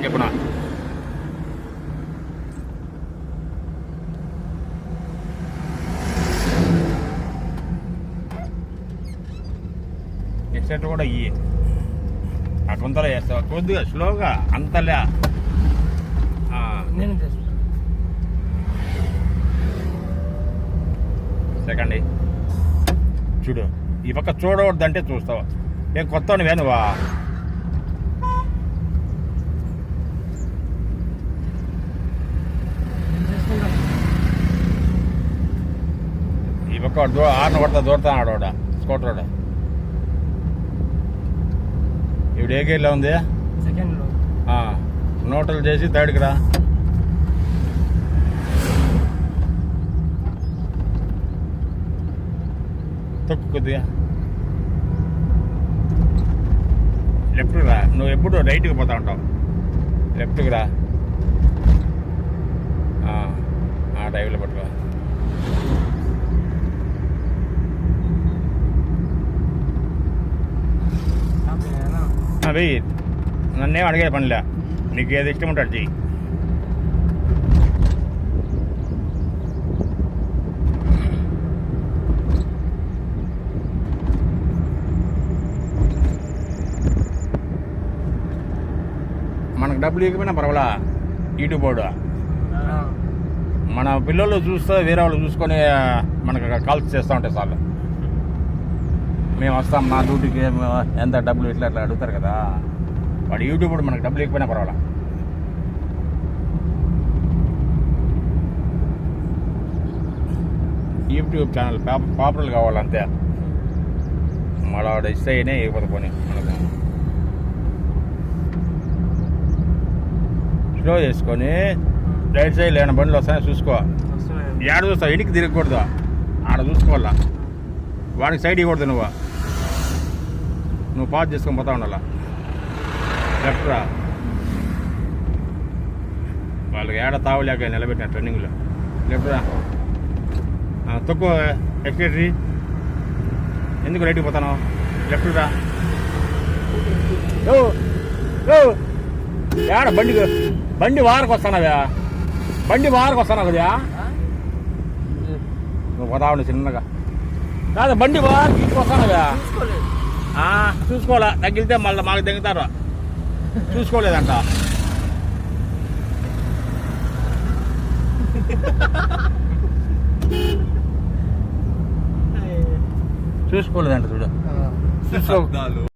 చెప్పనా ఎక్సెట్ కూడా ఇయ్యి ఆ కొంతలో వేస్తావా కొద్దిగా స్లోగా అంతలే సెకండ్ చూడు ఈ పక్క చూడవద్దంటే చూస్తావా ఏం కొత్త నువ్వా ఈ పక్క ఆరున కొడతా దూరతా ఆడోడ స్కూటర్ ఇప్పుడు ఏ గేర్లో ఉంది నోటలు చేసి థర్డ్కి రా తొక్కు కొద్దిగా లెఫ్ట్కి రా నువ్వు ఎప్పుడు రైట్కి పోతా ఉంటావు లెఫ్ట్కి రా డ్రైవ్లో పట్టుకో వెయ్యి నన్నేం అడిగే పనిలే నీకు ఏది ఇష్టం ఉంటాడు చెయ్యి మనకు డబ్బులు ఇవ్వకపోయినా పర్వాలా యూట్యూబ్ బోర్డు మన పిల్లలు చూస్తే వేరే వాళ్ళు చూసుకొని మనకు కాల్స్ చేస్తూ ఉంటాయి సార్లు మేము వస్తాం మా డ్యూటీకి ఎంత డబ్బులు ఇట్లా అట్లా అడుగుతారు కదా వాడు యూట్యూబ్ కూడా మనకు డబ్బులు ఇవ్వకపోయినా పర్వాలా యూట్యూబ్ ఛానల్ పాపులర్ కావాలంతే మళ్ళీ వాడు ఇస్తే అయినా ఇవ్వకపోతే పోనీ మనకు స్లో చేసుకొని రైట్ సైడ్ లేని బండ్లు వస్తాయని చూసుకో ఏడ చూస్తావు ఇంటికి తిరగకూడదు ఆడ చూసుకోవాలా వాడికి సైడ్ ఇవ్వకూడదు నువ్వు పాస్ చేసుకొని పోతా ఉండాలా లెఫ్ట్ రా వాళ్ళకి ఏడ తావలేక నిలబెట్టిన ట్రెండింగ్లో లెఫ్ట్ రా తక్కువ ఎక్స్టేటరీ ఎందుకు రైట్కి పోతాను లెఫ్ట్ రా ఏడ బండి వారకు వస్తానవా బండి వారకు వస్తాను కదా నువ్వు పోతావు చిన్నగా కాదు బండి వారికి ఇంటికి వస్తానవా చూసుకోవాలా తగిలితే మళ్ళీ మాకు తగ్గుతారు చూసుకోలేదంట చూసుకోలేదంట చూడు చూసుకో